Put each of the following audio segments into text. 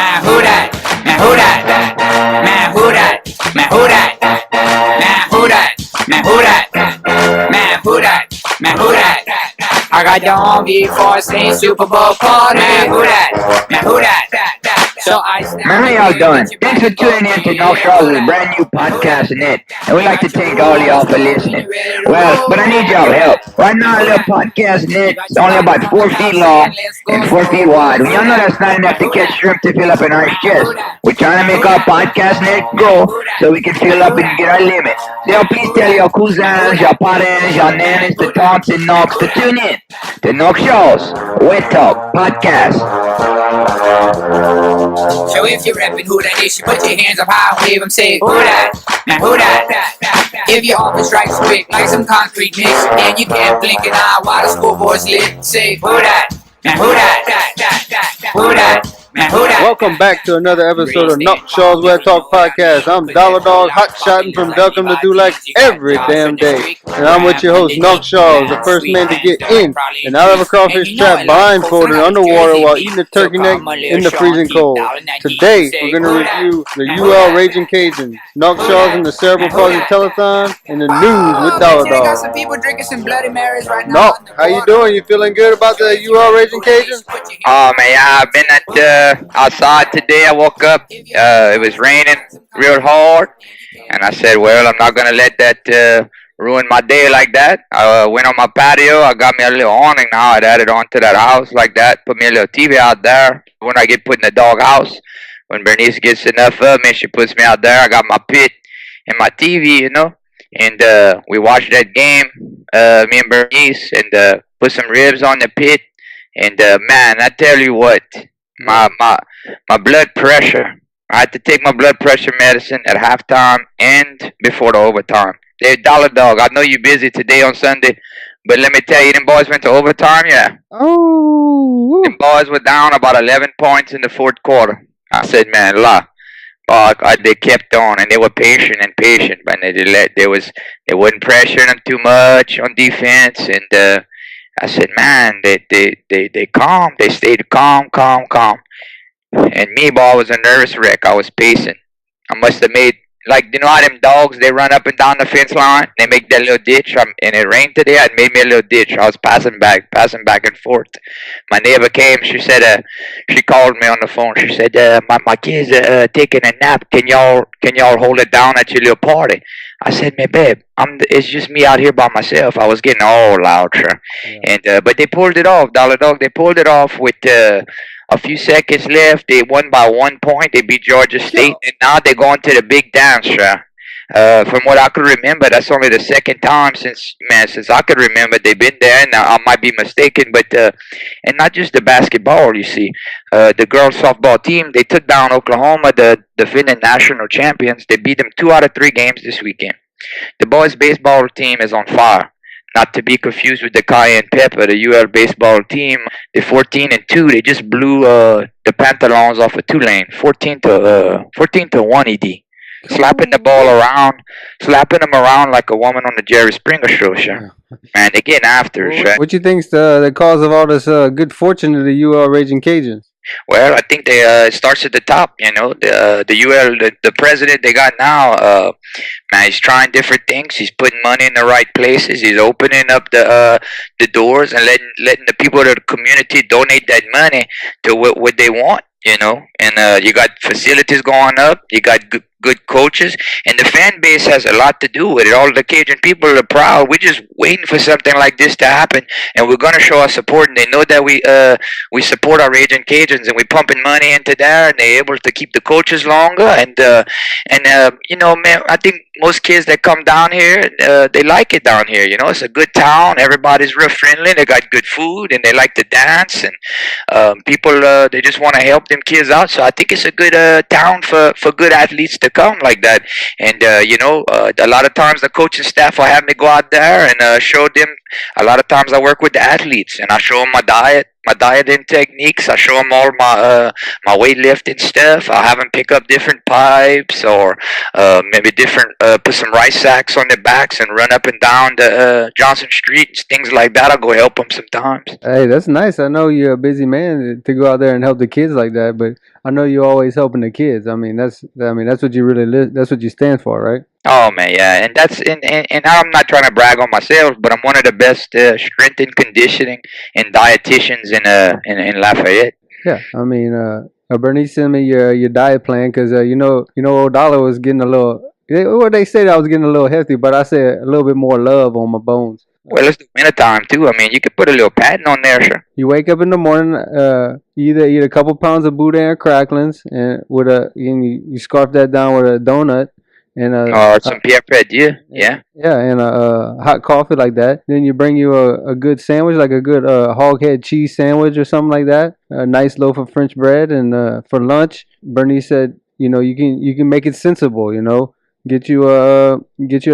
Man, who that? Man, who that? Man, who that? Man, who that? Man, who that? Man, who that? Man, who that? Man, who that? I got the hungry for a St. Super Bowl party. Man, who that? Man, who that? So Man, how y'all doing? Thanks for tuning in to Nonk Chauz's brand new podcast, and we'd like to thank all y'all for listening. Well, but I need y'all help. Right now, our little podcast net is only about 4 feet long and 4 feet wide. Well, y'all know that's not enough to catch shrimp to fill up an ice chest. We're trying to make our podcast net grow so we can fill up and get our limit. So y'all please tell your cousins, your parents, your nannies, the taunts and knocks to tune in to Nonk Chauz Wet Talk Podcast. So if you're rapping who that is, you put your hands up high and wave them, say who that, man, who that. If your office strikes quick like some concrete mix, and you can't blink an eye while the scoreboard's lit, say who that, man, who that, who that. Man, who that? Welcome back to another episode of Nonk Chauz Wet Talk Podcast. I'm Dolla Dog, hot shotting from Belcom to Dulac every damn day. And I'm with your host, Nonk Chauz, the first man to get in and out of a crawfish trap blindfolded underwater while eating a turkey neck in the freezing cold. Today, we're going to review the ULL Ragin Cajuns, Nonk Chauz and the Cerebral Palsy Telethon, and the news with Dolla Dog. Nonk, how you doing? You feeling good about the ULL Ragin Cajuns? Oh man, I've been at outside today. I woke up. It was raining real hard, and I said, "Well, I'm not gonna let that ruin my day like that." I went on my patio. I got me a little awning now. I'd added onto that house like that. Put me a little TV out there. When I get put in the dog house, when Bernice gets enough of me, she puts me out there. I got my pit and my TV, you know, and we watched that game. Me and Bernice, and put some ribs on the pit. And man, I tell you what, my blood pressure. I had to take my blood pressure medicine at halftime and before the overtime. Hey, Dolla Dog, I know you're busy today on Sunday, but let me tell you, them boys went to overtime, yeah. Oh, Them boys were down about 11 points in the fourth quarter. I said, man, they kept on, and they were patient, but they wasn't pressuring them too much on defense, and I said, man, they calm. They stayed calm. And me, boy, I was a nervous wreck. I was pacing. I must have made, like, you know how them dogs, they run up and down the fence line? They make that little ditch. And it rained today. It made me a little ditch. I was passing back and forth. My neighbor came. She said, she called me on the phone. She said, my kids are taking a nap. Can y'all hold it down at your little party? I said, man, babe, it's just me out here by myself. I was getting all loud, sure. Yeah. And but they pulled it off, Dolla Dog. They pulled it off with a few seconds left. They won by 1 point. They beat Georgia State, and now they're going to the big dance, sure. From what I could remember, that's only the second time since I could remember they've been there. And I might be mistaken, but and not just the basketball. You see, the girls softball team, they took down Oklahoma, the defending national champions. They beat them 2 out of 3 games this weekend. The boys baseball team is on fire. Not to be confused with the Cayenne Pepper, the UL baseball team. They're 14-2. They just blew the Pantalons off of Tulane, 14-1 ED. Slapping the ball around, slapping them around like a woman on the Jerry Springer show, sure. Man, they getting after it, sure. What you think's the cause of all this good fortune of the UL Ragin Cajuns? Well, I think it starts at the top, you know. The UL, the president they got now, man, he's trying different things. He's putting money in the right places. He's opening up the doors and letting the people of the community donate that money to what they want, you know. And you got facilities going up. You got good coaches, and the fan base has a lot to do with it. All the Cajun people are proud. We're just waiting for something like this to happen, and we're gonna show our support. And they know that we support our Ragin Cajuns, and we're pumping money into there, and they're able to keep the coaches longer. And you know, man, I think most kids that come down here, they like it down here. You know, it's a good town. Everybody's real friendly. They got good food, and they like to dance. And people, they just want to help them kids out. So I think it's a good town for good athletes to come like that. And you know, a lot of times the coaching staff will have me go out there and show them. A lot of times I work with the athletes, and I show them my diet. my dieting techniques. I show them all my weightlifting stuff. I have them pick up different pipes or maybe different put some rice sacks on their backs and run up and down the Johnson Street, things like that. I'll go help them sometimes. Hey, that's nice. I know you're a busy man to go out there and help the kids like that, but I know you're always helping the kids. I mean, that's what you really that's what you stand for, right? Oh man, yeah, and that's and I'm not trying to brag on myself, but I'm one of the best strength and conditioning and dietitians in Lafayette. Yeah, I mean, Bernice sent me your diet plan because you know old Dollar was getting a little. Well, they said I was getting a little hefty, but I said a little bit more love on my bones. Well, it's the winter time too. I mean, you could put a little padding on there, sure. You wake up in the morning, either eat a couple pounds of boudin or cracklings, and you scarf that down with a donut. And or some Pierre Perdue, yeah. Yeah, and a hot coffee like that. Then you bring you a good sandwich, like a good hog head cheese sandwich or something like that. A nice loaf of French bread, and for lunch, Bernie said, you can make it sensible. Get you a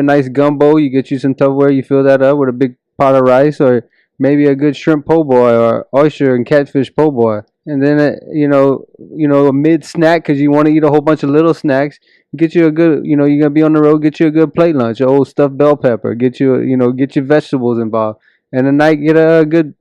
nice gumbo. You get you some Tupperware. You fill that up with a big pot of rice, or maybe a good shrimp po' boy or oyster and catfish po' boy. And then a mid snack because you want to eat a whole bunch of little snacks. Get you a good, you're gonna be on the road. Get you a good plate lunch, an old stuffed bell pepper. Get you, get your vegetables involved. And at night, get a good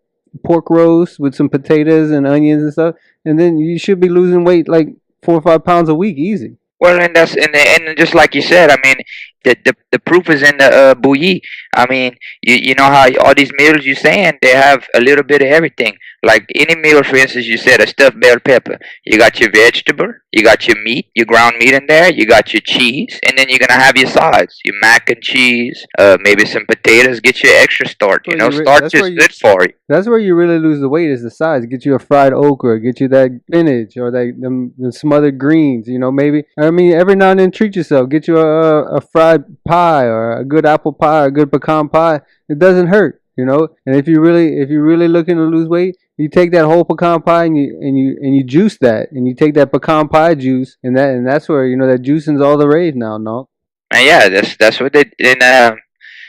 pork roast with some potatoes and onions and stuff. And then you should be losing weight like 4 or 5 pounds a week, easy. Well, and that's and just like you said, I mean, the proof is in the WEA. I mean, you know how all these meals you saying they have a little bit of everything. Like any meal, for instance, you said a stuffed bell pepper. You got your vegetable, you got your meat, your ground meat in there, you got your cheese, and then you're gonna have your sides, your mac and cheese, maybe some potatoes. Get your extra starch. Starch is good for you. That's where you really lose the weight is the sides. Get you a fried okra, get you that spinach or them smothered greens. Maybe. I mean, every now and then treat yourself. Get you a fried pie or a good apple pie or a good pecan pie. It doesn't hurt. And if you really looking to lose weight, you take that whole pecan pie and you juice that, and you take that pecan pie juice, and that's where that juicing's all the rage now, no? Yeah, that's what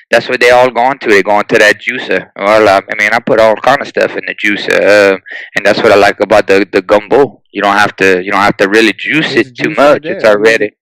that's what they all going to. They going to that juicer. Well, I mean, I put all kind of stuff in the juicer, and that's what I like about the gumbo. You don't have to really juice it too much. It's already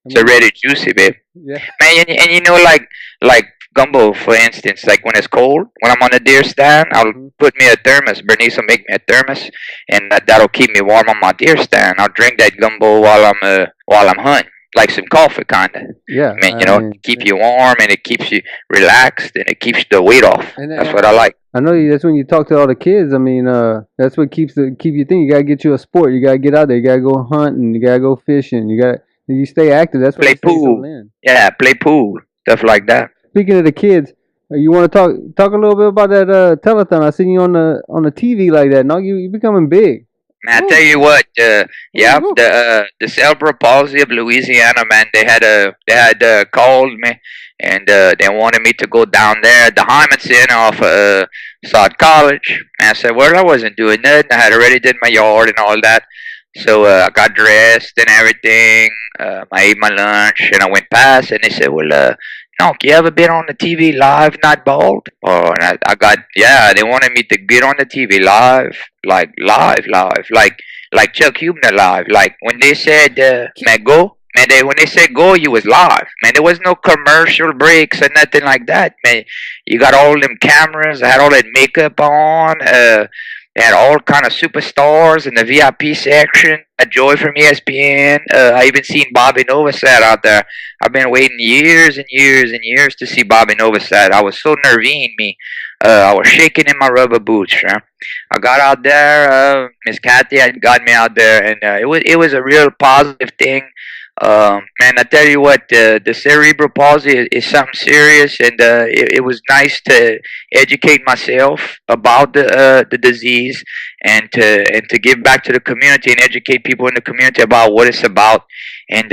juicy, babe. Yeah. Man, and like gumbo, for instance, like when it's cold, when I'm on the deer stand, I'll put me a thermos. Bernice will make me a thermos, and that'll keep me warm on my deer stand. I'll drink that gumbo while I'm hunting, like some coffee, kinda. Yeah. I mean, it keep you warm and it keeps you relaxed and it keeps the weight off. That's what I like. I know that's when you talk to all the kids. I mean, that's what keep you thinking. You gotta get you a sport. You gotta get out there. You gotta go hunting. You gotta go fishing. You stay active. That's what play pool. Yeah, play pool, stuff like that. Speaking of the kids, you want to talk a little bit about that telethon? I seen you on the TV like that. No, you becoming big. Man, I tell you what, the Cerebral Palsy of Louisiana, man, they had called me and they wanted me to go down there at the Hyman Center off South College. And I said, well, I wasn't doing nothing. I had already did my yard and all that. So I got dressed and everything. I ate my lunch and I went past and they said, well, Nonk, you ever been on the TV live, not bald? Oh, and they wanted me to get on the TV live, like Chuck Huebner live. Like when they said, man, go, man, when they said go, you was live. Man, there was no commercial breaks or nothing like that, man. You got all them cameras, I had all that makeup on, they had all kind of superstars in the VIP section. A Joy from ESPN. I even seen Bobby Novosad out there. I've been waiting years and years and years to see Bobby Novosad. I was so nervine, me. I was shaking in my rubber boots. I got out there. Miss Kathy had got me out there, and it was a real positive thing. Man, I tell you what, the cerebral palsy is something serious, and it was nice to educate myself about the disease and to give back to the community and educate people in the community about what it's about. And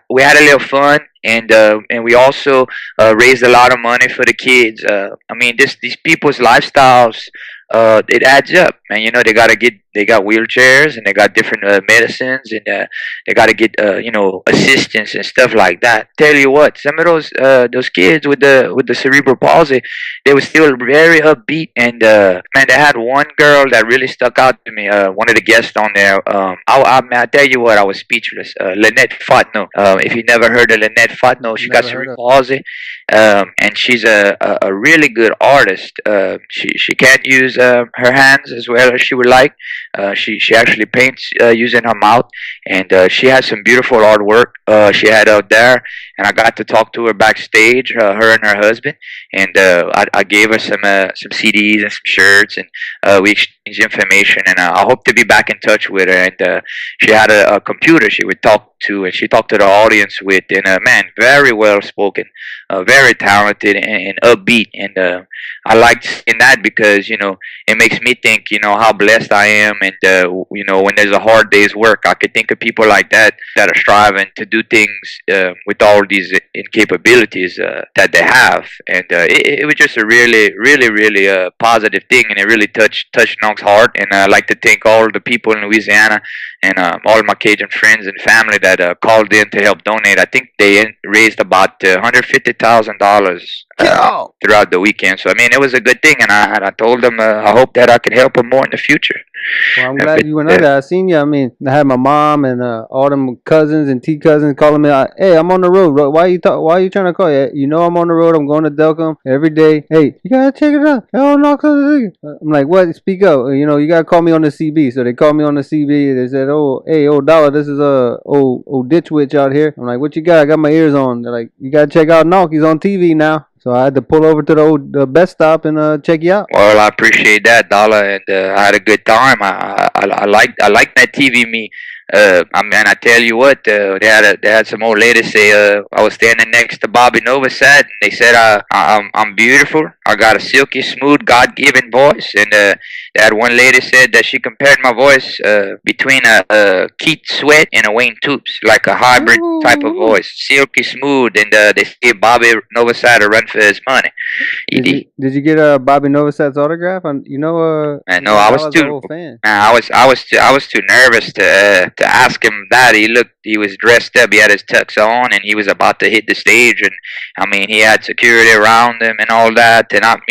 we had a little fun, and we also raised a lot of money for the kids. I mean, these people's lifestyles, it adds up, and they gotta get they got wheelchairs and they got different medicines, and they got to get assistance and stuff like that. Tell you what, some of those kids with the cerebral palsy, they were still very upbeat, and man, they had one girl that really stuck out to me. One of the guests on there. I tell you what, I was speechless. Lynette Fatno. If you never heard of Lynette Fatno, she got cerebral palsy, and she's a really good artist. She can't use her hands as well as she would like. She actually paints using her mouth, and she has some beautiful artwork she had out there. And I got to talk to her backstage, her and her husband, and I gave her some CDs and some shirts, and we exchanged information. And I hope to be back in touch with her. And she had a computer she would talk to, and she talked to the audience with. And man, very well spoken, very talented, and upbeat. And I liked seeing that because it makes me think how blessed I am. And when there's a hard day's work, I could think of people like that are striving to do things with all these incapabilities that they have. And it was just a really, really, really positive thing, and it really touched Nonk's heart. And I'd like to thank all the people in Louisiana and all my Cajun friends and family that called in to help donate. I think they raised about $150,000 throughout the weekend. So I mean, it was a good thing, and I told them I hope that I could help them more in the future. Well, I'm glad you went out there. I seen you. I mean, I had my mom and all them cousins and cousins calling me. Hey, I'm on the road. Why are you trying to call? I'm on the road. I'm going to Delcom every day. Hey, you gotta check it out. Oh, no, I'm like, what? Speak up. You gotta call me on the CB. So they called me on the CB. They said, oh, hey, Dollar, this is old ditch witch out here. I'm like, what you got? I got my ears on. They're like, you gotta check out Nonk. He's on TV now. So I had to pull over to the best stop and check you out. Well, I appreciate that, Dollar, and I had a good time. I like that TV me. I tell you what, they had some old lady say I was standing next to Bobby Novosad, and they said I'm beautiful. I got a silky smooth, God-given voice, and they had one lady said that she compared my voice between a Keith Sweat and a Wayne Toops, like a hybrid type of voice, silky smooth, and they gave Bobby Novosad a run for his money. Did you get Bobby Novosad's autograph? No, I was too. I was too nervous to ask him that. He was dressed up. He had his tux on, and he was about to hit the stage. And I mean, he had security around him and all that. And I'm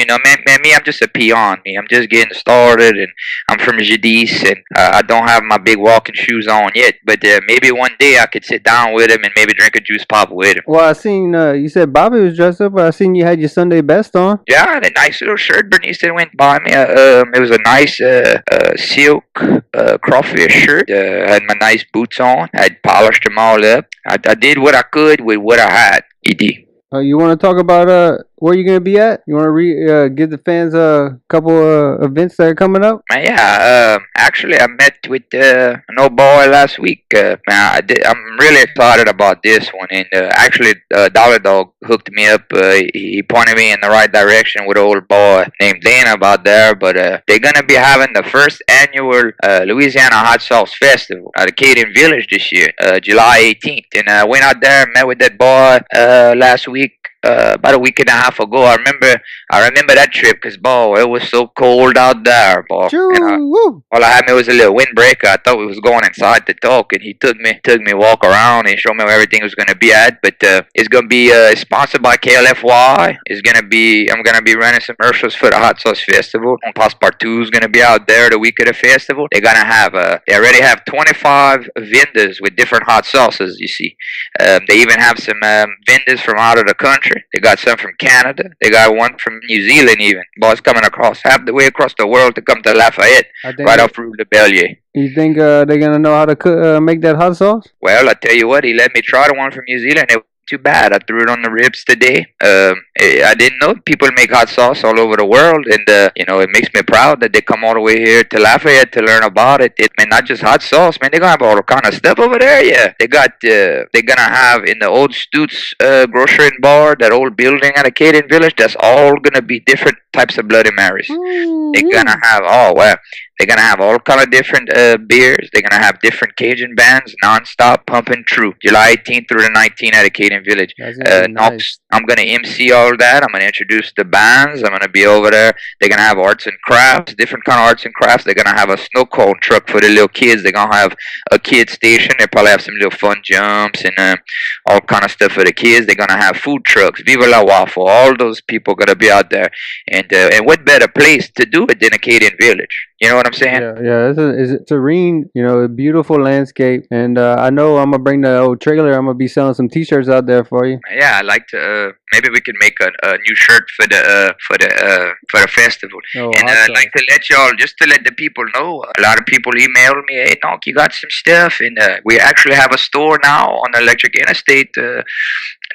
just a peon. I'm just getting started, and I'm from Jadis, and I don't have my big walking shoes on yet. But maybe one day I could sit down with him and maybe drink a juice pop with him. Well, I seen you said Bobby was dressed up, but I seen you had your Sunday best on. Yeah, and a nice little shirt Bernice that went by me. It was a nice silk crawfish shirt. Had my nice boots on. I'd polished them all up. I did what I could with what I had. ED. You want to talk about where you're gonna be at? You want to give the fans a couple events that are coming up? Yeah, actually, I met with an old boy last week. I'm really excited about this one, and actually, Dolla Dog hooked me up. He pointed me in the right direction with an old boy named Dana about there. But they're gonna be having the first annual Louisiana Hot Sauce Festival at Cajun Village this year, July 18th. And I went out there and met with that boy last week. About a week and a half ago. I remember that trip because, boy, it was so cold out there, boy. All I had me was a little windbreaker. I thought we was going inside to talk, and he took me walk around and showed me where everything was gonna be at. But it's gonna be sponsored by KLFY. I'm gonna be running some commercials for the Hot Sauce Festival. Passepartout is gonna be out there the week of the festival. They already have 25 vendors with different hot sauces. You see, they even have some vendors from out of the country. They got some from Canada. They got one from New Zealand even. Boys coming across half the way across the world to come to Lafayette, right off Rue de Bellier. You think they're going to know how to make that hot sauce? Well, I tell you what, he let me try the one from New Zealand. It too bad. I threw it on the ribs today. I didn't know people make hot sauce all over the world, and it makes me proud that they come all the way here to Lafayette to learn about it. Not just hot sauce, man. They're gonna have all kind of stuff over there. Yeah, they're gonna have in the old Stutz grocery and bar, that old building at Cajun Village. That's all gonna be different types of Bloody Marys. They're gonna have they're gonna have all kind of different beers. They're gonna have different Cajun bands, non-stop pumping through July 18th through the 19th at Cajun Village. I'm gonna MC all that. I'm gonna introduce the bands. I'm gonna be over there. They're gonna have arts and crafts, different kind of arts and crafts. They're gonna have a snow cone truck for the little kids. They're gonna have a kid station. They probably have some little fun jumps and all kind of stuff for the kids. They're gonna have food trucks, Viva la Waffle. All those people gonna be out there, and what better place to do it than Acadian Village? You know what I'm saying? Yeah. It's a serene, a beautiful landscape, and I know I'm gonna bring the old trailer. I'm gonna be selling some T-shirts out there for you. Yeah, I'd like to. Maybe we can make a new shirt for the festival. Oh, And I'd like to let y'all, just to let the people know. A lot of people email me, "Hey, Nonk, you got some stuff?" And we actually have a store now on the Electric Interstate.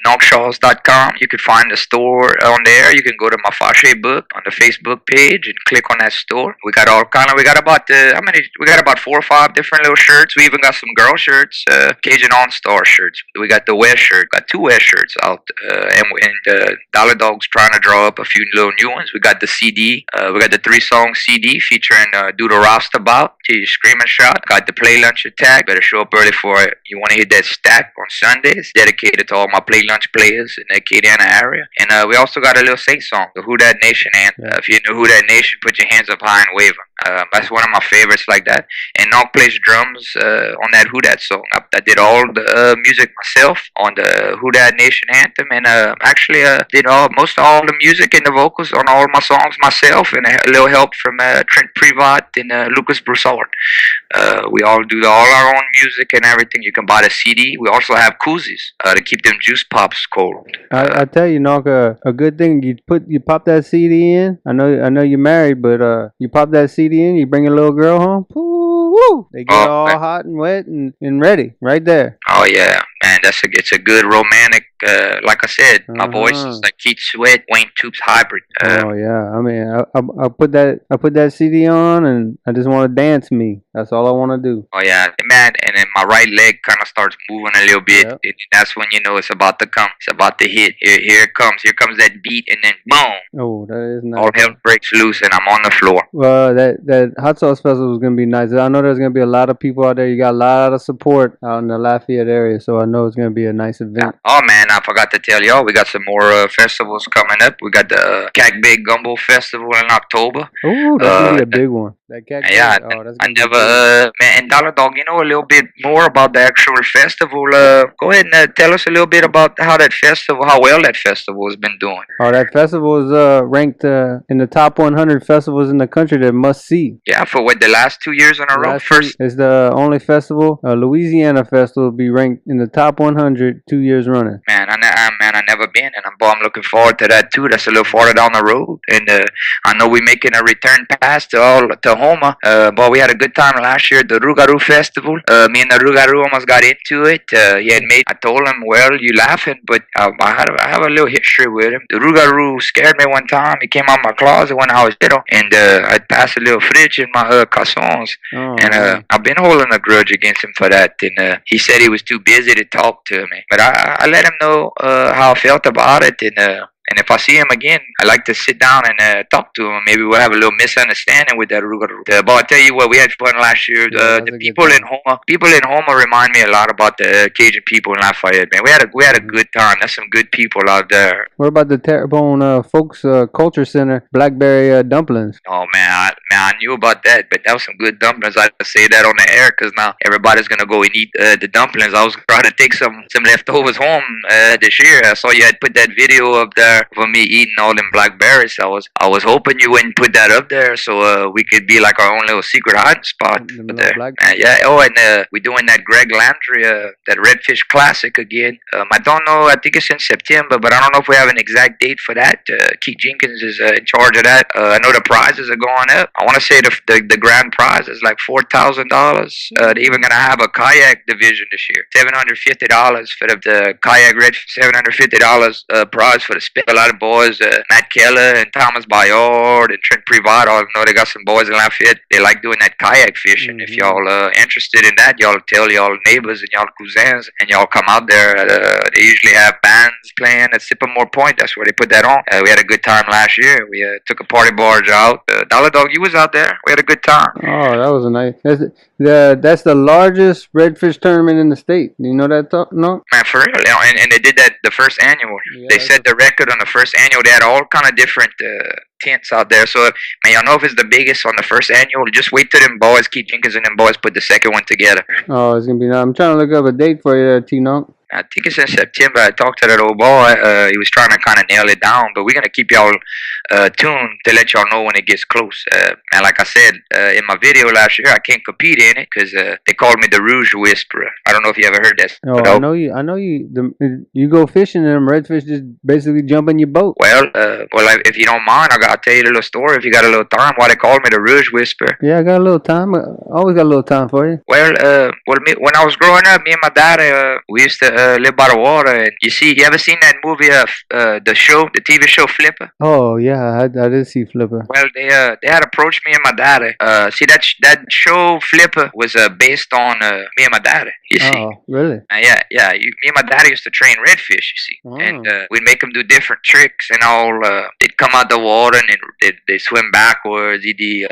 NonkChauz.com. You can find the store on there. You can go to my Fache book on the Facebook page and click on that store. We got all kind of. We got about We got about 4 or 5 different little shirts. We even got some girl shirts, Cajun All-Star shirts. We got the WEA shirt. Got 2 WEA shirts out, and Dolla Dog's trying to draw up a few little new ones. We got the CD. We got the 3-song CD featuring "Do the Roustabout" till you scream and shout. Got the Play Lunch Attack. Better show up early for it. You want to hit that stack on Sundays. Dedicated to all my Play Lunch players in the Acadiana area. And we also got a little Saint song, the Who Dat Nation anthem. If you know Who Dat Nation, put your hands up high and wave 'em. That's one of my favorites like that. And Nonk plays drums on that Who Dat song. I did all the music myself on the Who Dat Nation anthem, and actually did most all the music and the vocals on all my songs myself, and a little help from Trent Privat and Lucas Broussard. We all do all our own music and everything. You can buy the CD. We also have koozies to keep them juice pops cold. I tell you, Nonk, a good thing you pop that CD in. I know you're married, but you pop that CD in, you bring a little girl home. Woo! They get all hot and wet and ready right there. Oh yeah, man, it's a good romantic. Like I said, my voice is like Keith Sweat, Wayne Toops hybrid. Oh yeah, I mean, I put that CD on, and I just want to dance me. That's all I want to do. Oh yeah, man, and then my right leg kind of starts moving a little bit. Yep. That's when you know it's about to come. It's about to hit. Here it comes. Here comes that beat, and then boom. Oh, that is nice. All hell breaks loose, and I'm on the floor. Well, that Hot Sauce Festival is gonna be nice. I know there's gonna be a lot of people out there. You got a lot of support out in the Lafayette area, so I know it's gonna be a nice event. Oh man, I forgot to tell y'all, we got some more festivals coming up. We got the Cac Big Gumbo Festival in October. Oh, that's gonna be a big one. That Cac yeah, I never, man, and Dolla Dog, you know a little bit more about the actual festival. Go ahead and tell us a little bit about how well that festival has been doing. Oh, that festival is ranked in the top 100 festivals in the country that must see. Yeah, for the last 2 years in a row. First, it's the only festival, Louisiana festival, will be ranked in the top 100 2 years running. Man, I never been, and I'm looking forward to that too. That's a little farther down the road, and I know we're making a return pass to Homa. But we had a good time last year at the Rougarou Festival. Me and the Rougarou almost got into it. I told him, "Well, you laughing, but I have a little history with him." The Rougarou scared me one time. He came out of my closet when I was little, and I passed a little fridge in my Cajuns. I've been holding a grudge against him for that. And he said he was too busy to talk to me, but I let him know how I felt about it, and if I see him again, I like to sit down and talk to him. Maybe we'll have a little misunderstanding with that Rougarou. But I'll tell you what, we had fun last year. The people in Homa remind me a lot about the Cajun people in Lafayette. Man, we had a good time. There's some good people out there. What about the Terrebonne Folks Culture Center Blackberry dumplings? Oh man, I knew about that, but that was some good dumplings. I had to say that on the air because now everybody's gonna go and eat the dumplings. I was trying to take some leftovers home this year. I saw you had put that video up there for me eating all them blackberries. I was hoping you wouldn't put that up there so we could be like our own little secret hiding spot there. Yeah. Oh, and we're doing that Greg Landry, that Redfish Classic again. I don't know. I think it's in September, but I don't know if we have an exact date for that. Keith Jenkins is in charge of that. I know the prizes are going up. I want to say the grand prize is like $4,000. They're even gonna have a kayak division this year. $750 for the kayak red. $750 prize for the spin. A lot of boys, Matt Keller and Thomas Bayard and Trent Privat. I know they got some boys in Lafayette. They like doing that kayak fishing. If y'all interested in that, y'all tell y'all neighbors and y'all cousins, and y'all come out there. They usually have bands playing at Sycamore Point. That's where they put that on. We had a good time last year. We took a party barge out. Dolla Dog, you was boys out there. We had a good time. Oh, that was a nice. That's the largest redfish tournament in the state. Do you know that? No. Man, for real. And they did that the first annual. Yeah, they set the record on the first annual. They had all kind of different tents out there. So, man, y'all know if it's the biggest on the first annual, just wait till them boys, Keith Jenkins and them boys, put the second one together. Oh, it's gonna be nice. I'm trying to look up a date for you, T-Nonk. I think it's in September. I talked to that old boy. He was trying to kind of nail it down, but we're going to keep y'all tuned to let y'all know when it gets close. And like I said, in my video last year, I can't compete in it because they called me the Rouge Whisperer. I don't know if you ever heard that. Oh, I know you. You go fishing and them redfish just basically jump in your boat. Well, if you don't mind, I'll tell you a little story if you got a little time why they called me the Rouge Whisperer. Yeah, I got a little time. I always got a little time for you. Well, when I was growing up, me and my dad, we used to live by the water, and you ever seen that movie, the TV show Flipper? Oh yeah, I did see Flipper. Well, they had approached me and my daddy. See that show Flipper was based on me and my daddy. You see? Oh, really? Yeah. Me and my daddy used to train redfish. You see, and we'd make them do different tricks and all. They'd come out the water and they swim backwards. They'd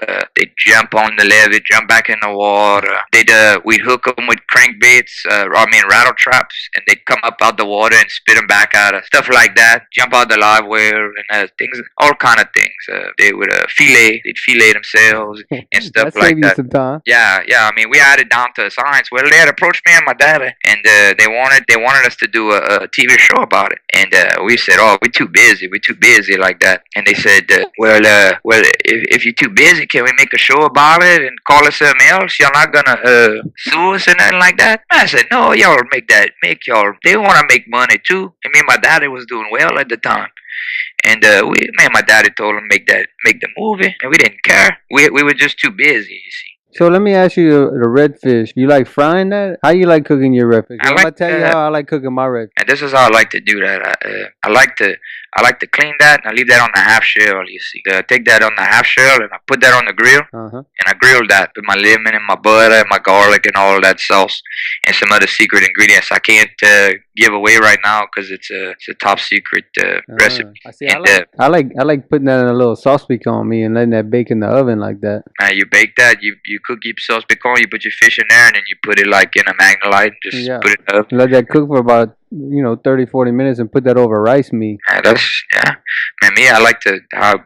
jump on the levee, jump back in the water. We'd hook them with crankbaits, rattle traps, and they'd come up out the water and spit them back out. Stuff like that. Jump out the live wire and things, all kind of things. They would they'd fillet themselves and stuff like that. Some time. Yeah. I mean, we had it down to a science. Well, they had approached me and my daddy, and they wanted us to do a TV show about it. And we said, "Oh, we're too busy like that." And they said, "Well, if you're too busy, can we make a show about it and call it something else? Y'all not gonna sue us or nothing like that?" I said, "No, y'all make y'all. They want to make money too." And me and my daddy was doing well at the time. And me and my daddy told him make the movie, and we didn't care. We were just too busy, you see. So let me ask you the redfish. You like frying that? How you like cooking your redfish? I'm gonna tell you how I like cooking my redfish. And this is how I like to do that. I like to clean that and I leave that on the half shell. You see, take that on the half shell and I put that on the grill, and I grill that with my lemon and my butter and my garlic and all that sauce and some other secret ingredients I can't give away right now because it's a top secret recipe. I like putting that in a little sauce pecan on me and letting that bake in the oven like that. You bake that. You cook your sauce pecan. You put your fish in there and then you put it like in a Magnolite and just put it in the oven. Let that cook for about 30-40 minutes and put that over rice meat. Man, me, I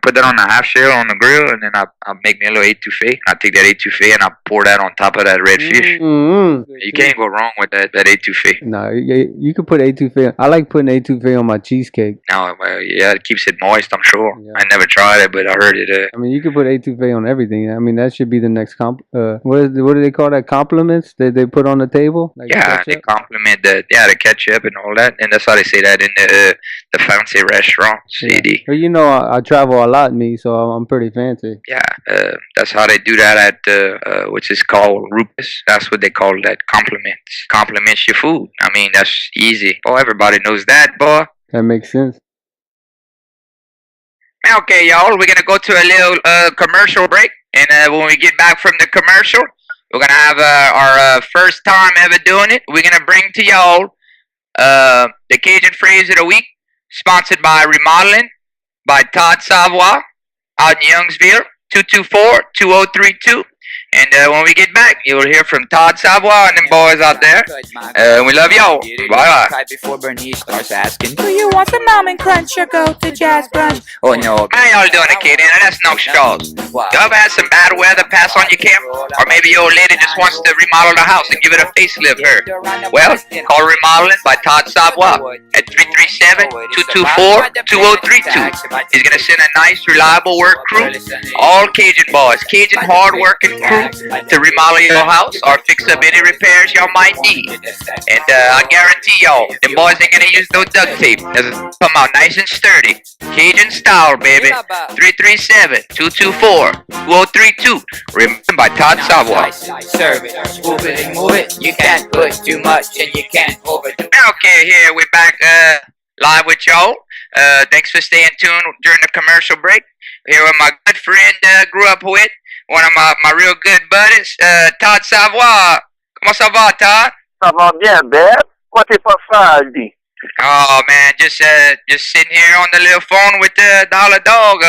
put that on the half shell on the grill and then I make me a little etouffee. I take that etouffee and I pour that on top of that red fish. You can't go wrong with that etouffee. No, you could put etouffee. I like putting etouffee on my cheesecake. No, well, yeah, it keeps it moist, I'm sure. Yeah. I never tried it, but I heard it. I mean, you could put etouffee on everything. I mean, that should be the next what do they call that? Compliments that they put on the table? Like they compliment the ketchup and all that, and that's how they say that in the fancy restaurants. CD. Well, I travel a lot, so I'm pretty fancy. Yeah, that's how they do that at which is called Rupus. That's what they call that. Compliments your food. I mean, that's easy. Oh, everybody knows that, boy. That makes sense. Okay, y'all, we're gonna go to a little commercial break, and when we get back from the commercial, we're gonna have our first time ever doing it. We're gonna bring to y'all the Cajun phrase of the week, sponsored by Remodeling by Todd Savwa out in Youngsville, 224-2032. And when we get back, you will hear from Todd Savwa and them boys out there. We love y'all. Bye. Right before Bernice starts asking, do you want some almond crunch or go to jazz brunch? Oh no. How y'all doing, kid? That's Nonk Chauz. You ever had some bad weather pass on your camp? Or maybe your old lady just wants to remodel the house and give it a facelift here? Well, call Remodeling by Todd Savwa at 337-224-2032. He's going to send a nice, reliable work crew. All Cajun boys, Cajun hard-working crew to remodel your house or fix up any repairs y'all might need. And I guarantee y'all, the boys ain't gonna use no duct tape. It'll come out nice and sturdy. Cajun style, baby. 337-224-2032. Remembered by Todd Savoy. Serve it, scoop it and move it. You can't put too much and you can't overdo it. Okay, here we're back live with y'all. Thanks for staying tuned during the commercial break. Here with my good friend grew up with. One of my real good buddies, Todd Savoy. Comment ça va, Todd? Ça va bien, Beth. Quoi t'es pas fait, Aldi? Oh man, just sitting here on the little phone with Dolla Dog.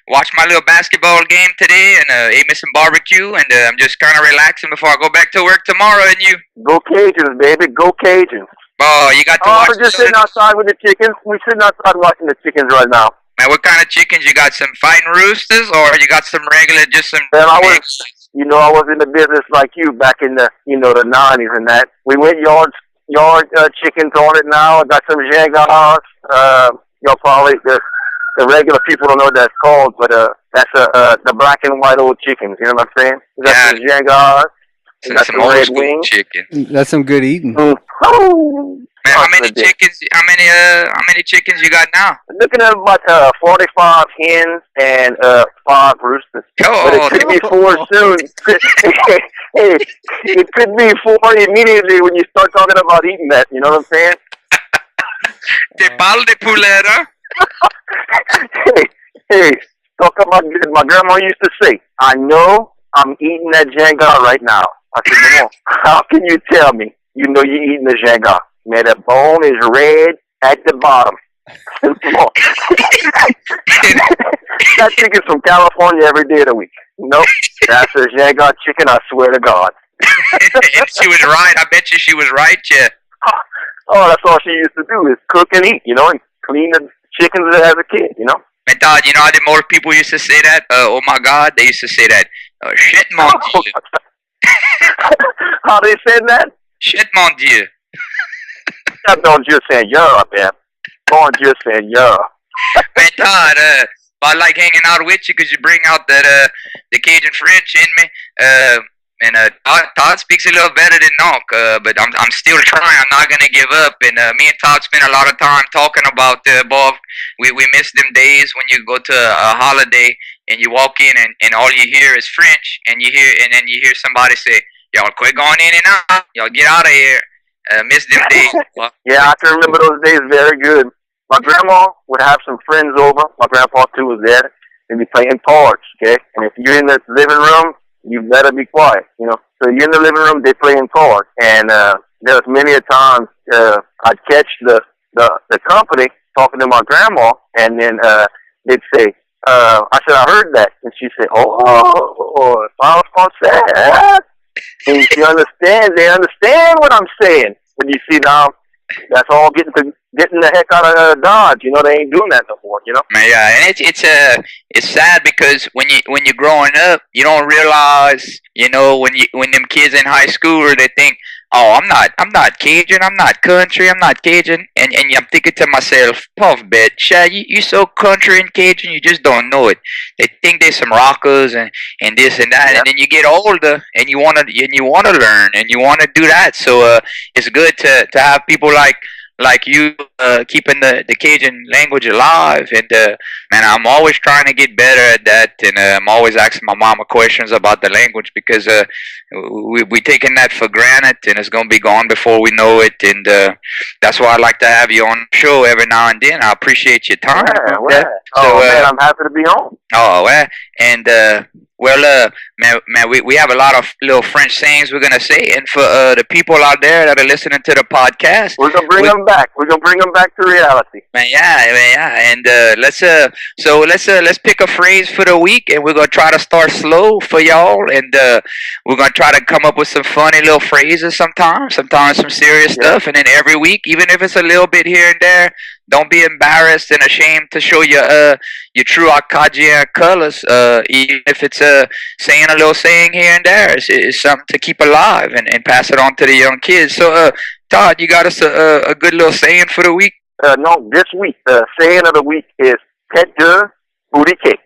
Watch my little basketball game today, and ate me some barbecue, and I'm just kind of relaxing before I go back to work tomorrow. And you? Go Cajuns, baby. Go Cajuns. Oh, you got to Oh, watch. we're just sitting outside with the chickens. We're sitting outside watching the chickens right now. Man, what kind of chickens? You got some fighting roosters, or you got some regular, just some? Man, I mixed? I was in the business like you back in the, the 90s and that. We went yard chickens on it now. I got some Jangars. Probably the regular people don't know what that's called, but that's the black and white old chickens. You know what I'm saying? We got some Jangars. We got some red wings. Chicken. That's some good eating. Oh. Man, how many chickens? How many chickens you got now? Looking at about 45 hens and 5 roosters. Oh, but it could be 4 soon. Hey, it could be 4 immediately when you start talking about eating that. You know what I'm saying? Te pal de pulera. hey, talk about good. My grandma used to say, I know I'm eating that jangar right now. I said, Mama, how can you tell me you know you're eating the jangar? Man, the bone is red at the bottom. That chicken's from California every day of the week. Nope, that's a jangar chicken, I swear to God. And she was right. I bet you she was right, yeah. Oh, that's all she used to do is cook and eat, and clean the chickens as a kid, And Todd, you know how the more people used to say that? Oh my God, they used to say that. Shit, mon Dieu. How they said that? Shit, mon Dieu. Don't just say yeah, man. Don't just say yeah. Man, Todd, I like hanging out with you because you bring out that the Cajun French in me. And Todd speaks a little better than Nonk, but I'm still trying. I'm not gonna give up. And me and Todd spend a lot of time talking about Bob. We miss them days when you go to a holiday and you walk in and all you hear is French, and then you hear somebody say, "Y'all quit going in and out. Y'all get out of here." Miss them days. Yeah, I can remember those days very good. My grandma would have some friends over. My grandpa too was there. They'd be playing cards, okay? And if you're in the living room, you better be quiet, So you're in the living room, they playing cards. And there was many a times I'd catch the company talking to my grandma, and then they'd say, I said, I heard that. And she said, oh, parle français. And they understand what I'm saying. But you see now, that's all getting the heck out of Dodge. They ain't doing that no more. Man, yeah, and it's sad because when you're growing up, you don't realize, when them kids in high school, they think, oh, I'm not Cajun, I'm not country, I'm not Cajun, and I'm thinking to myself, puff bitch, you so country and Cajun, you just don't know it. They think there's some rockers and this and that, and then you get older and you wanna learn and you wanna do that. So it's good to have people like you keeping the Cajun language alive, and man, I'm always trying to get better at that, and I'm always asking my mama questions about the language because we taking that for granted, and it's gonna be gone before we know it, and that's why I like to have you on the show every now and then. I appreciate your time. Yeah. So, man, I'm happy to be on. Oh, well, and man, we have a lot of little French sayings we're gonna say, and for the people out there that are listening to the podcast, we're gonna bring them back. We're gonna bring them back to reality. Man, yeah, and let's pick a phrase for the week, and we're gonna try to start slow for y'all, and we're gonna try to come up with some funny little phrases sometimes some serious stuff, and then every week, even if it's a little bit here and there, don't be embarrassed and ashamed to show your true Cajun colors, even if it's saying a little saying here and there. It's something to keep alive and pass it on to the young kids. So, Todd, you got us a good little saying for the week? No, this week, the saying of the week is tête de booty cake.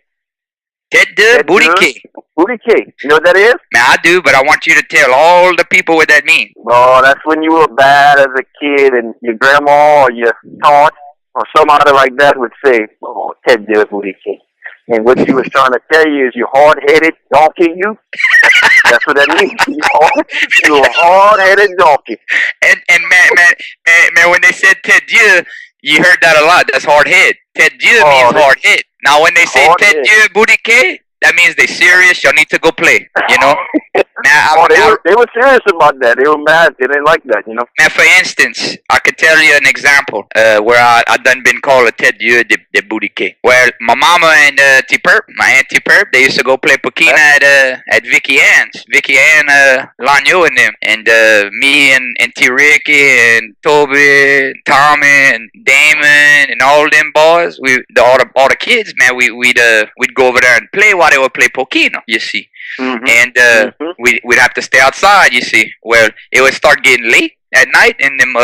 Tête de booty cake. Booty cake. You know what that is? Man, I do, but I want you to tell all the people what that means. Oh, that's when you were bad as a kid and your grandma or your aunt or somebody like that would say, oh, tête de booty cake. And what she was trying to tell you is you hard-headed donkey, you. That's what that means. You're a hard-headed donkey. And man, when they said tête de, you heard that a lot. That's hard head. Tête de means hard head. Now when they say tête de boutique, that means they serious. Y'all need to go play. Now, they were serious about that. They were mad. They didn't like that, you know. Now, for instance, I could tell you an example where I done been called a tête Dieu de boudiquet. Well, my mama and T-Perp, my aunt T-Perp, they used to go play Pokina at Vicky Ann's. Vicky Ann, Lanyo and them. And me and T-Ricky and Toby and Tommy and Damon and all them boys, all the kids, man, we'd go over there and play while they would play Pokina, you see. Mm-hmm. And we'd have to stay outside, you see. Well, it would start getting late at night, and them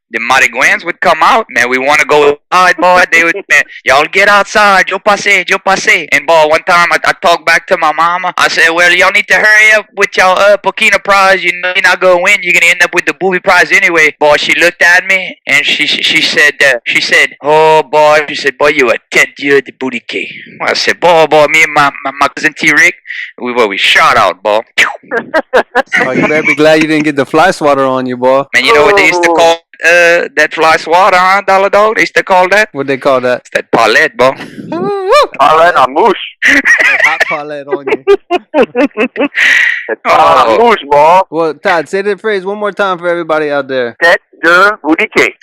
the marihuans would come out, man. We want to go outside, boy. They would, man, y'all get outside. Yo pase. And, boy, one time I talked back to my mama. I said, well, y'all need to hurry up with y'all Pokina prize. You know you're not going to win. You're going to end up with the booby prize anyway. Boy, she looked at me, and she said, oh, boy. She said, boy, you a tête Dieu de boudiquet. I said, boy, me and my cousin T-Rick, we shot out, boy. Oh, you better be glad you didn't get the fly swatter on you, boy. Man, you know what they used to call that fly swatter, huh, Dolla Dog? They used to call that? What they call that? It's that palette, boy. Palette a mouche. Hot palette on you. Palette a mouche, boy. Well, Todd, say that phrase one more time for everybody out there. Tête de boudiquet.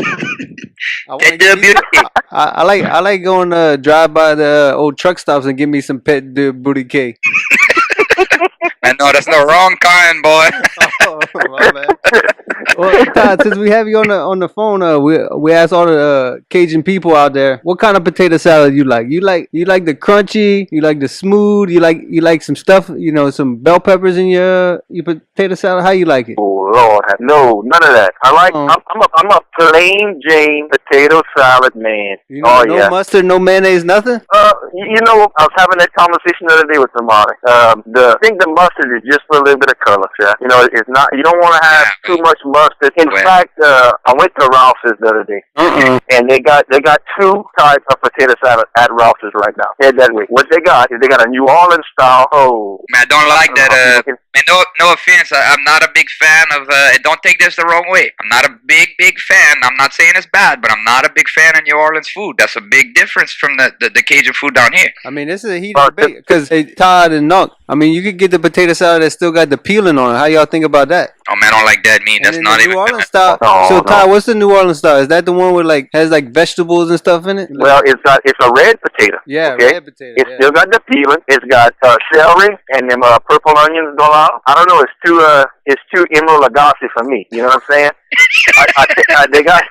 I like going to drive by the old truck stops and give me some pet de boudiquet. Man, no, that's the wrong kind, boy. Oh, my bad. Well, Todd, since we have you on the phone, we asked all the Cajun people out there, what kind of potato salad you like? You like the crunchy? You like the smooth? You like some stuff? You know, some bell peppers in your potato salad? How you like it? Oh Lord, no, none of that. I'm a plain Jane potato salad man. You know, no mustard, no mayonnaise, nothing. You know, I was having that conversation the other day with somebody. I think the mustard is just for a little bit of color, yeah. You know, it's not. You don't want to have too much mustard. In fact, I went to Rouse's the other day, and they got two types of potato salad at Rouse's right now. Head that way. What they got is they got a New Orleans style. Oh, man, I don't like that. Man, no offense. I'm not a big fan of. Don't take this the wrong way. I'm not a big fan. I'm not saying it's bad, but I'm not a big fan of New Orleans food. That's a big difference from the Cajun food down here. I mean, this is a heated debate because Todd and Nonk. I mean, you could get the potato salad that still got the peeling on it. How y'all think about that? Oh man, I don't like that. That's not even. New Orleans style. So Todd, what's the New Orleans style? Is that the one with has vegetables and stuff in it? Well, it's a red potato. Yeah, okay? red potato. It's still got the peeling. It's got celery and them purple onions. I don't know. It's too Emerald Lagasse for me. You know what I'm saying? They got.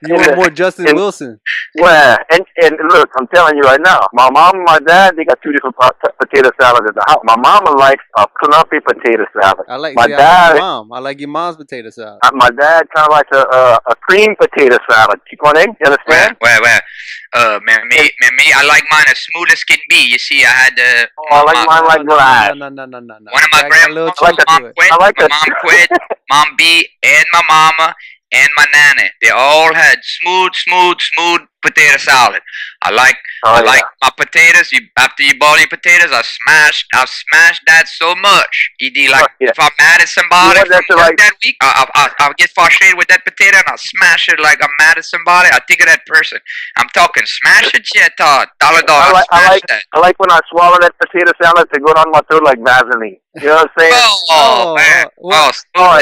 You want more Justin Wilson? Well, and look, I'm telling you right now, my mom and my dad, they got two different potato salads at the house. My mama likes a clumpy potato salad. I like your mom. I like your mom's potato salad. My dad kind of likes a cream potato salad. You understand? Well, man, I like mine as smooth as can be. You see, I had I like mine like glass. No. One of my grandmas, mom quit, mom B, and my mama. And my nana, they all had smooth potato salad. I like my potatoes. After you boil your potatoes, I smash that so much. If I'm mad at somebody that week, I'll get frustrated with that potato and I'll smash it like I'm mad at somebody. I think of that person. I'm talking smash it, yeah, Todd. Dolla Dog, I like when I swallow that potato salad to go down my throat like Vaseline. You know what I'm saying? Oh man.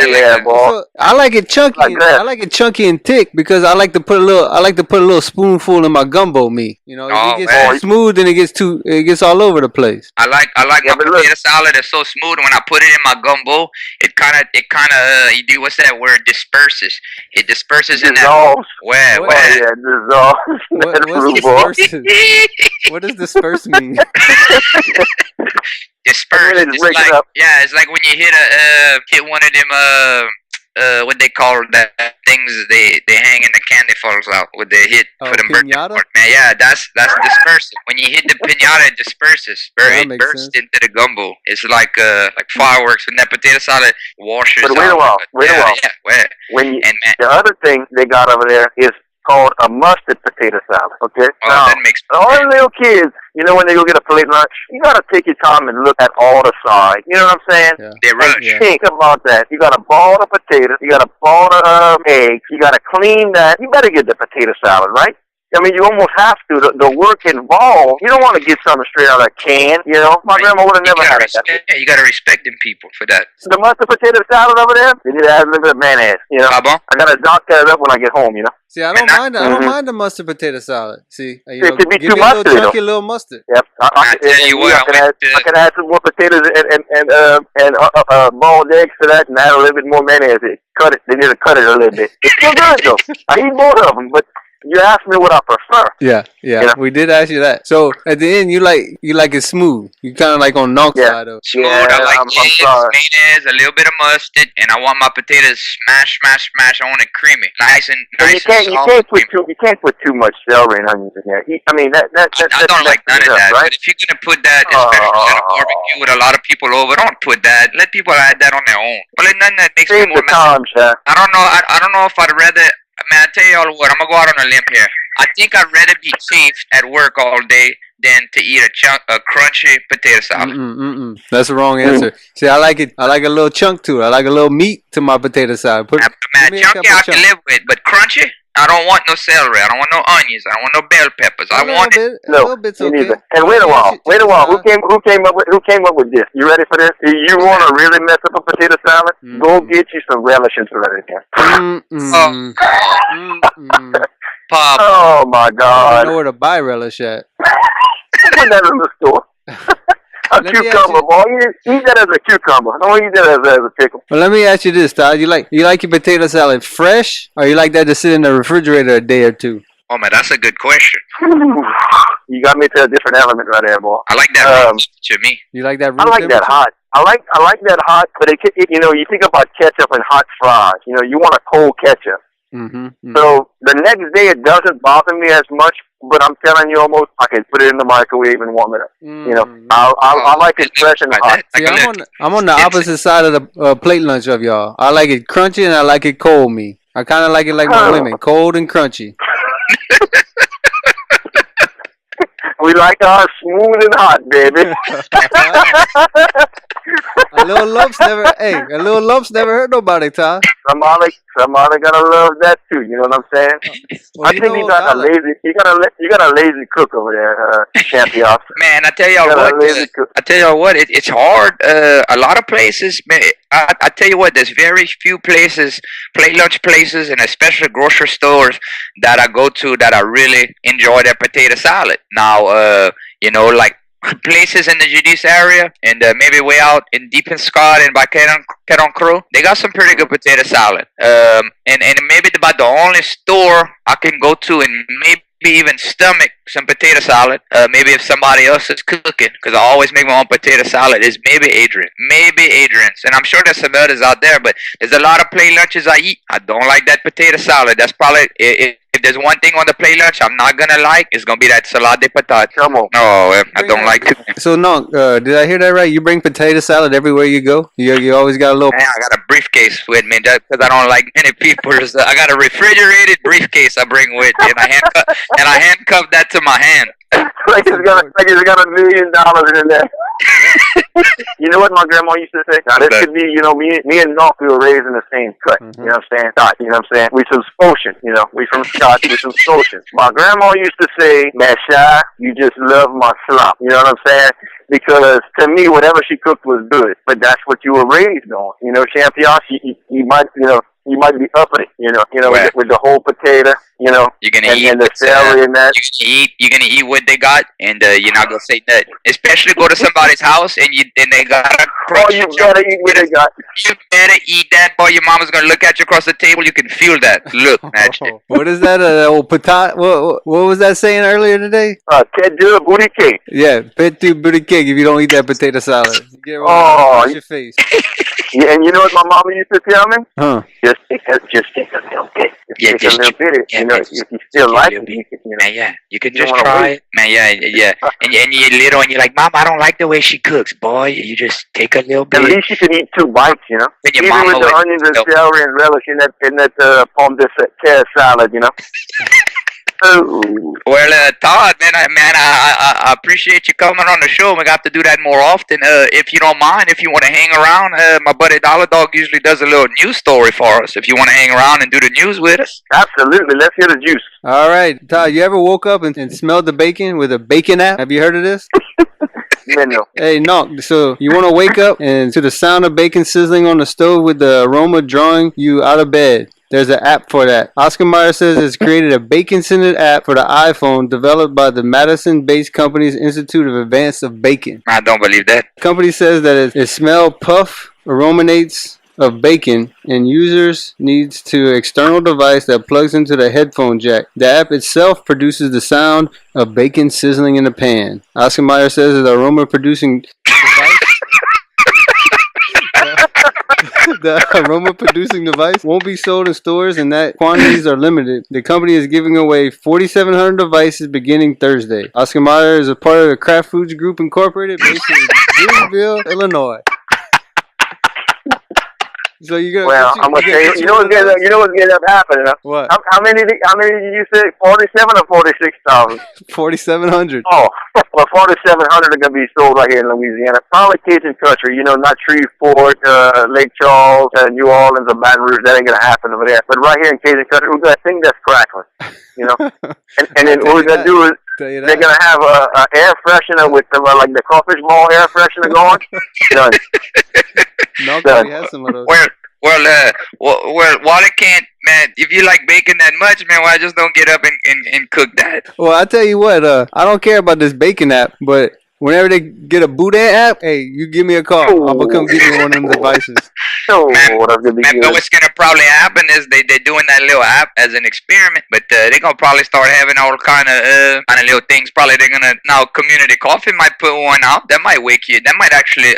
Yeah, boy. I like it chunky. I like it chunky and thick because I like to put a little spoonful in my gumbo meat. You know, it gets smooth and it gets all over the place. I like my potato salad. It's so smooth. When I put it in my gumbo, it kind of you do what's that word? Disperses. It disperses in that. Dissolves. What does disperse mean? Disperse. It's like when you hit one of them what they call that things they hang in the candy falls out with the hit for them birthday party. Man, yeah, that's dispersing. When you hit the piñata, it disperses. It bursts into the gumbo. It's like fireworks, and that potato salad washes. But wait a while. The other thing they got over there is called a mustard potato salad. Okay. Oh, that makes sense. All the little kids, you know, when they go get a plate lunch, you gotta take your time and look at all the sides. You know what I'm saying? Yeah. They rush. Think about that. You gotta boil the potatoes. You gotta boil the eggs. You gotta clean that. You better get the potato salad, right? I mean, you almost have to. The work involved. You don't want to get something straight out of a can. You know, my grandma would have never had that. Yeah, you gotta respect them people for that. The mustard potato salad over there, they need to add a little bit of mayonnaise. You know, Ah, bon? I gotta dock that up when I get home. You know. See, I don't mind. I don't mind the mustard potato salad. See, you It know, could be give too me a little mustardy, chunky little mustard. Yep. I tell you what, I can add some more potatoes and boiled eggs to that, and add a little bit more mayonnaise. Cut it. They need to cut it a little bit. It's still good though. I eat both of them, but you asked me what I prefer. Yeah. You know? We did ask you that. So at the end, you like it smooth. You kind of like on Nonk side of. Smooth. Yeah, I like I'm eggs, sorry. mayonnaise, a little bit of mustard, and I want my potatoes smash. I want it creamy, nice and And soft. you can't put too much celery and onions in there. I mean that I don't like none of that. right? But if you're gonna put that, especially at a barbecue with a lot of people over, don't put that. Let people add that on their own. But like nothing that makes me Save more the time, Shaq. I don't know. I don't know if I'd rather. Man, I tell you all what. I'm gonna go out on a limb here. I think I'd rather be chafed at work all day than to eat a crunchy potato salad. That's the wrong answer. See, I like it. I like a little chunk to it. I like a little meat to my potato salad. Man, chunky I can live with, but crunchy, I don't want no celery. I don't want no onions. I don't want no bell peppers. I want it. A little bit's me okay. neither. And wait a while. Who came up with this? You ready for this? You want to really mess up a potato salad? Go get you some relish and throw it in there. Pop. Oh my I God! don't know where to buy relish at. Put that in the store. A cucumber, boy. Eat that as a cucumber. Don't eat that as a pickle. Well, let me ask you this, Todd. You like your potato salad fresh, or you like that to sit in the refrigerator a day or two? Oh man, that's a good question. You got me to a different element right there, boy. I like that to me. You like that? I like that hot. I like that hot, but you know, you think about ketchup and hot fries. You know, you want a cold ketchup. So the next day it doesn't bother me as much, but I'm telling you, almost I can put it in the microwave and warm it up. You know, I like it fresh and hot. See, I'm on the opposite side of the plate lunch of y'all. I like it crunchy and I like it cold. Me, I kind of like it like my women, cold and crunchy. We like ours smooth and hot, baby. A little lumps never hurt nobody, Todd. Somebody gotta love that too. You know what I'm saying? Well, I think you got a lazy cook over there, champion. Man, I tell y'all what. It's hard. A lot of places, man. I tell you what. There's very few places, plate lunch places, and especially grocery stores that I go to that I really enjoy their potato salad. Now, you know, like places in the Judice area and maybe way out in deep in Scott and by Cajon Crew, they got some pretty good potato salad. And maybe about the only store I can go to and maybe even stomach some potato salad. Maybe if somebody else is cooking, because I always make my own potato salad, is maybe Adrian's. And I'm sure there's some others out there, but there's a lot of plate lunches I eat. I don't like that potato salad. That's probably if there's one thing on the plate lunch I'm not gonna like, it's gonna be that salad de patate. Come on. No, I don't like it. So Nonk, did I hear that right? You bring potato salad everywhere you go? You always got a little. Man, I got a briefcase with me because I don't like many people. I got a refrigerated briefcase I bring with me, and I handcuff that to my hand. like it's got $1 million in there. You know what my grandma used to say? Now this could be, you know, me and Nonk, we were raised in the same cut. You know what I'm saying? Scott, you know what I'm saying? We from Scotian, you know. We from Scott, we from Scotian. My grandma used to say, "Man, Shy, you just love my slop." You know what I'm saying? Because to me, whatever she cooked was good. But that's what you were raised on. You know, champion, you might, you know, you might be upping it, you know, with the whole potato, you know, you're gonna eat and the celery and that. You're gonna eat what they got, and you're not gonna say that. Especially go to somebody's house and they got a crunch. Oh, you better eat what they got. You better eat that, boy. Your mama's gonna look at you across the table. You can feel that look at you. What is that? Old patat? What was that saying earlier today? Kedua booty cake. Yeah, petu booty cake. If you don't eat that potato salad, you get your face. Yeah, and you know what my mama used to tell me? Huh? Just take a little bit. Just take a little bit. Yeah, you know, if you still like it, you know. Man, yeah, you can just try it. Man, yeah. And you're little and you're like, Mom, I don't like the way she cooks. Boy, you just take a little bit. At least you can eat 2 bites, you know. Even with the onions and celery and relish in that pomme de terre salad, you know. Well, Todd, man, I appreciate you coming on the show. We got to do that more often. If you don't mind, if you want to hang around, my buddy Dolla Dog usually does a little news story for us. If you want to hang around and do the news with us. Absolutely. Let's hear the juice. All right, Todd, you ever woke up and smelled the bacon with a bacon app? Have you heard of this? No. Hey, Nonk, so you want to wake up and to the sound of bacon sizzling on the stove with the aroma drawing you out of bed. There's an app for that. Oscar Mayer says it's created a bacon-scented app for the iPhone developed by the Madison-based company's Institute of Advanced of Bacon. I don't believe that. The company says that it smells puff, aromates of bacon, and users needs to external device that plugs into the headphone jack. The app itself produces the sound of bacon sizzling in the pan. Oscar Mayer says the aroma-producing device... The aroma-producing device won't be sold in stores and that quantities are limited. The company is giving away 4,700 devices beginning Thursday. Oscar Mayer is a part of the Kraft Foods Group Incorporated based in Greenville, Illinois. So I'm gonna tell you. You know what's gonna up happening? Huh? What? How many did you say? 47 or 46,000? 4,700. Oh, well, 4,700 are gonna be sold right here in Louisiana. Probably Cajun country. You know, not Shreveport, Lake Charles, New Orleans, or Baton Rouge. That ain't gonna happen over there. But right here in Cajun country, we got a thing that's crackling. You know, and then what we're gonna do is they're gonna have a air freshener with like the crawfish ball air freshener going. Done. Nonk already has some of those. Well, Wally can't, man. If you like bacon that much, man, why just don't get up and cook that? Well, I tell you what, I don't care about this bacon app, but whenever they get a Boudin app, hey, you give me a call. I'm gonna come give you one of them devices. Man, what's gonna probably happen is they're doing that little app as an experiment, but they're gonna probably start having all kind of little things. Probably they're gonna now Community Coffee might put one out. That might wake you. That might actually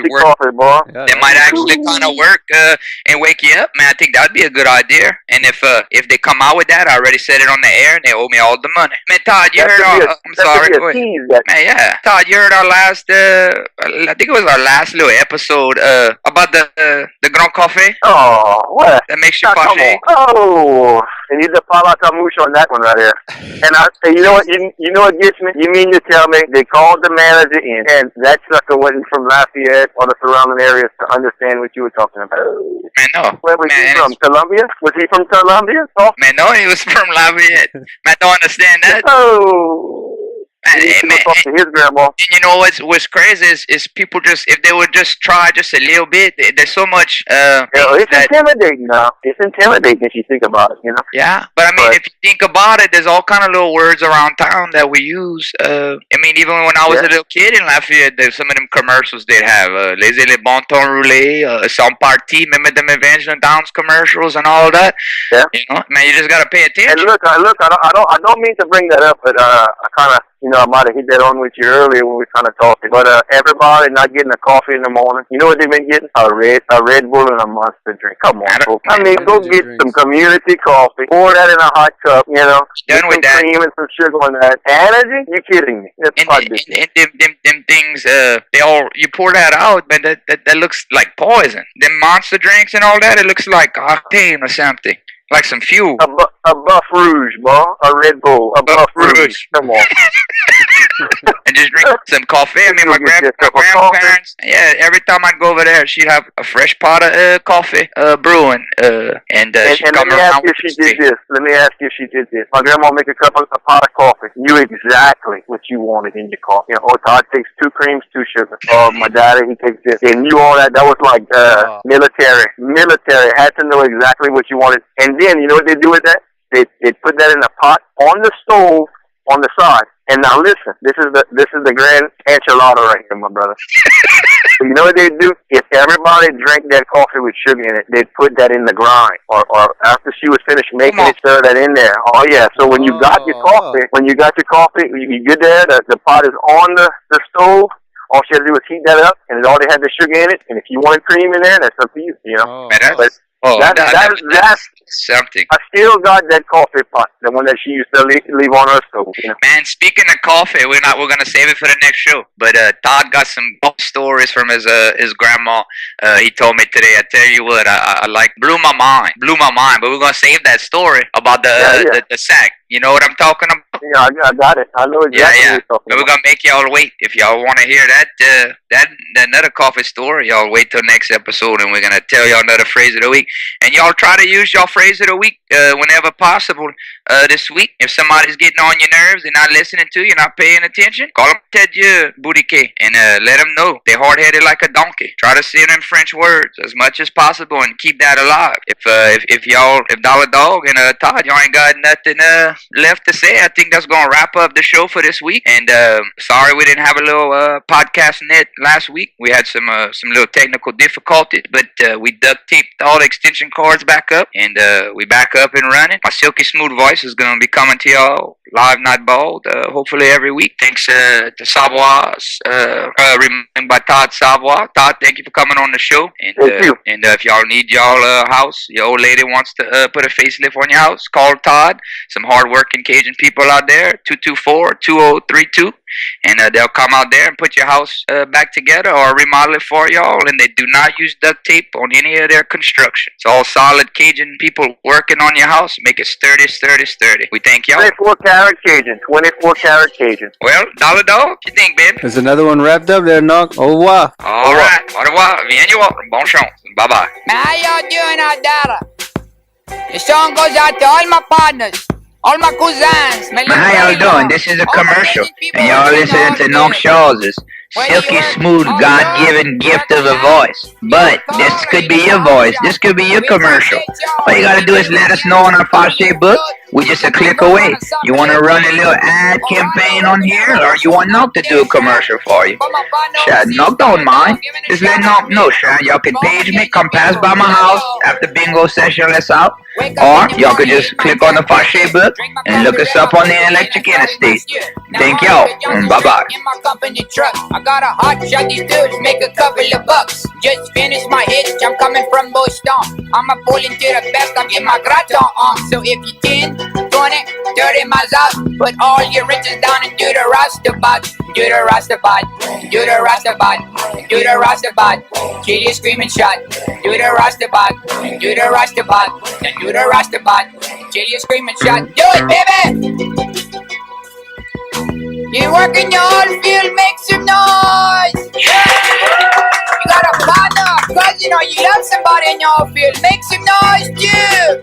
work. Coffee, boy. Yeah, that might actually kind of work and wake you up, man. I think that'd be a good idea. And if they come out with that, I already said it on the air. They owe me all the money. Man, Todd, you heard our? I'm sorry. Man, yeah, Todd, you heard our last? I think it was our last little episode about the Grand Coffee. Oh, what? That makes you coffee. Oh, and you just fall out mouche on that one right here. And you know what? You know what gets me? You mean to tell me they called the manager in, and that sucker wasn't from Lafayette or the surrounding areas to understand what you were talking about? Man, no. Where was he from? Columbia? Was he from Columbia? Oh. Man, no, he was from Lafayette. Man, don't understand that. Oh. And his grandma. And you know what's crazy is people just, if they would just try just a little bit, there's so much it's intimidating now. It's intimidating if you think about it, you know. Yeah, but I mean, if you think about it, there's all kind of little words around town that we use. I mean, even when I was a little kid in Lafayette, there's some of them commercials they'd have. Les le bon ton roulé, some party, remember them Evangeline Downs commercials and all that? Yeah. You know, man, you just gotta pay attention. And look, I don't mean to bring that up, but I kind of, you know, I might have hit that on with you earlier when we kind of talked. But everybody not getting a coffee in the morning. You know what they've been getting? A Red Bull and a Monster drink. Come on, folks. I mean, go get some community coffee. Pour that in a hot cup. You know, done with that. Cream and some sugar on that. Energy? You kidding me? That's them things. You pour that out, but that looks like poison. Them Monster drinks and all that. It looks like octane or something. Like some fuel. A Buff Rouge, boy. A Red Bull. A Buff Rouge. Come on. And just drink some coffee. I mean, my grandparents, every time I'd go over there, she'd have a fresh pot of coffee brewing. And she'd come around with Let me ask you if she did this. My grandma make a pot of coffee. Knew exactly what you wanted in your coffee. You know, Todd takes 2 creams, 2 sugar. My daddy, he takes this. They knew all that. That was like military. Military. Had to know exactly what you wanted. And then, you know what they do with that? They put that in a pot on the stove on the side. And now listen, this is the grand enchilada right here, my brother. So you know what they do? If everybody drank that coffee with sugar in it, they'd put that in the grind. Or after she was finished making it, stir that in there. Oh yeah. So when you got your coffee, you get there, the pot is on the stove. All she had to do was heat that up, and it already had the sugar in it. And if you wanted cream in there, that's up to you, you know. Oh, That's something. I still got that coffee pot, the one that she used to leave on her stove. You know? Man, speaking of coffee, we're gonna save it for the next show. But Todd got some stories from his grandma. He told me today. I tell you what, I like blew my mind. But we're gonna save that story about the sack. You know what I'm talking about? Yeah, I got it. I know exactly what you're talking But we're gonna make y'all wait. If y'all want to hear that another coffee story, y'all wait till next episode, and we're gonna tell y'all another phrase of the week. And y'all try to use your phrase of the week whenever possible this week. If somebody's getting on your nerves, they're not listening to you, not paying attention, call them Ted Booty K, and let them know they're hard-headed like a donkey. Try to say them French words as much as possible and keep that alive. If Dolla Dog and Todd, y'all ain't got nothing left to say, I think that's gonna wrap up the show for this week. And sorry we didn't have a little podcast net last week. We had some little technical difficulties, but we duct taped all the extension cords back up, and we back up and running. My silky smooth voice is gonna be coming to y'all live, not bald, hopefully every week. Thanks to Savwa's Remodeling by Todd Savoy. Todd, thank you for coming on the show. And Thank you. And if y'all need y'all house, your old lady wants to put a facelift on your house, call Todd. Some hard-working Cajun people out there, 224-2032. And they'll come out there and put your house back together or remodel it for y'all. And they do not use duct tape on any of their construction. It's all solid Cajun people working on your house. Make it sturdy, sturdy, sturdy. We thank y'all. 24 karat Cajun. 24 karat Cajun. Well, Dolla Dog, what you think, babe? There's another one wrapped up there, Nonk. Au revoir. All right. Au revoir. Bien you are. Bon chance. Bye-bye. Man, how y'all doing out there? The song goes out to all my partners, all my cousins. Man, how y'all doing? This is a commercial, and y'all listening to Nonk Chauz's silky smooth God-given gift of a voice. But this could be your voice. This could be your commercial. All you gotta do is let us know on our Fache book. We just a click away. You wanna run a little ad campaign on here, or you want Nonk to do a commercial for you? Shad, Nonk don't mind. Just let Nonk know, Shad. Y'all can page me, come pass by my house after bingo session, let's out. Or y'all could just click on the Fache book and look us up on the electric interstate. Thank y'all, and bye-bye. In my company truck, I got a hot shot. These dudes make a couple of bucks. Just finished my hitch. I'm coming from Boston. I'ma pull into the best. I'm getting my gratin on. So if you 10, 20, 30 miles out, put all your riches down and do the Rastabad. Do the Rastabad. Do the Rastabad. Do the Rastabad. Kill your screaming shot. Do the Rastabad. Do the Rastabad. Then do the Rastabad. Kill your screaming shot. Do it, baby! You work in your own field, make some noise. You got a partner, cousin, or you love somebody in your own field, make some noise too.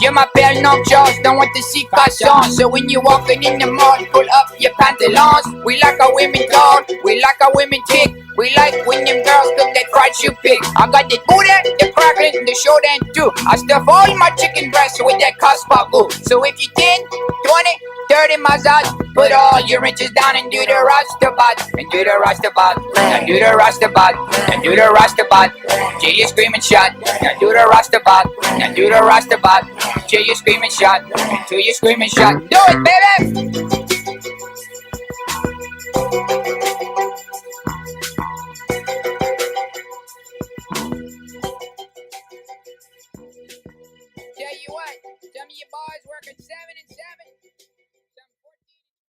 Je m'appelle Nonk Chauz, don't want to see Cajun. So when you walking in the mall, pull up your pantalons. We like our women tall, we like our women thick. We like when them girls cook that fried shoe pig. I got the booty, the crackling, the shoulder and too. I stuff all my chicken breasts with that Cospago. So if you 10, 20, 30 miles out, put all your inches down and do the Rastabad. And do the Rastabad. And do the Rastabad. And do the Rastabad. Till you screaming shot. And do the Rastabad. And do the Rastabad. Till you screaming shot. Till you screaming shot. Do it, baby! Tell you what, some of you boys working 7 and